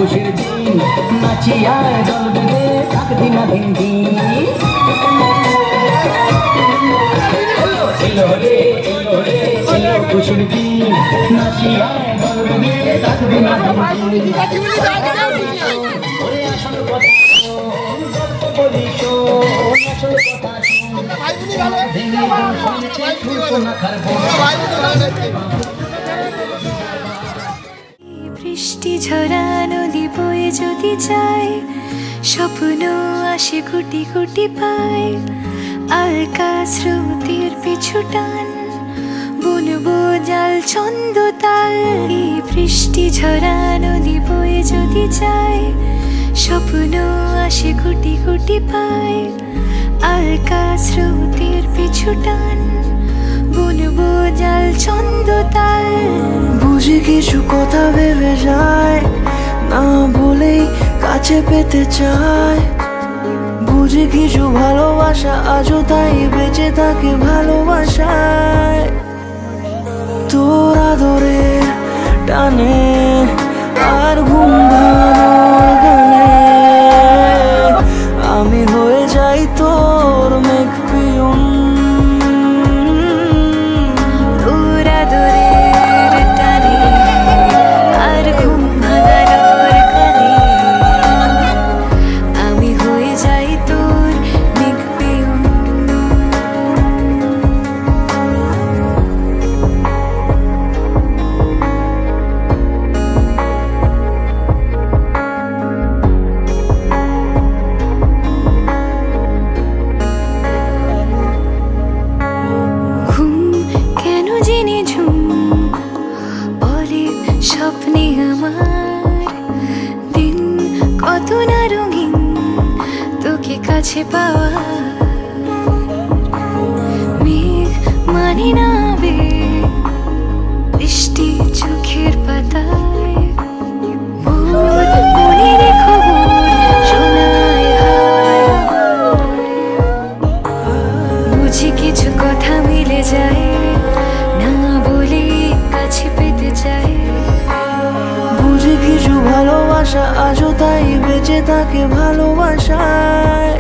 খুশির দিন নাচিয়া জল বেঁধে থাক দিনা দিন দিন এলো রে এলো রে এলো খুশির দিন নাচিয়া জল বেঁধে থাক দিনা দিন ওরে আসল কথা বলি শোন আসল কথা বৃষ্টি ঝরা নদী বয়ে যদি যায় স্বপ্ন আসে গুটি গুটি পায় আলকা স্রোতের পিছু টান বুনবো জাল ছন্দ তাল বৃষ্টি ঝরা নদী বয়ে যদি যায় স্বপ্ন আসে গুটি গুটি পায় আলকা স্রোতের পিছু টান বুনবো জাল ছন্দ তাল বুঝি কিছু কথা ভেবে যায় না বলেই কাছে পেতে চায় বুঝি কিছু ভালোবাসা আজও তাই বেঁচে থাকে ভালোবাসায় তোর আদরের টানে আর ঘুম ভাঙানোর গানে আমি হয়ে যাই তোর মেঘ পিয়ন তোর আদরের টানে আর ঘুম ভাঙানোর গানে আমি হয়ে যাই তোর মেঘ পিয়ন স্বপ্নে আমার দিন কত না রঙিন তোকে কাছে পাওয়া মেঘ মানে না বৃষ্টি চোখের পাতায় মনের খবর শোনায় বুঝি কিছু কথা মিলে যায় না বলে কাছে পেতে চাই বুঝি কিছু ভালোবাসা আজও তাই বেঁচে থাকে ভালোবাসায়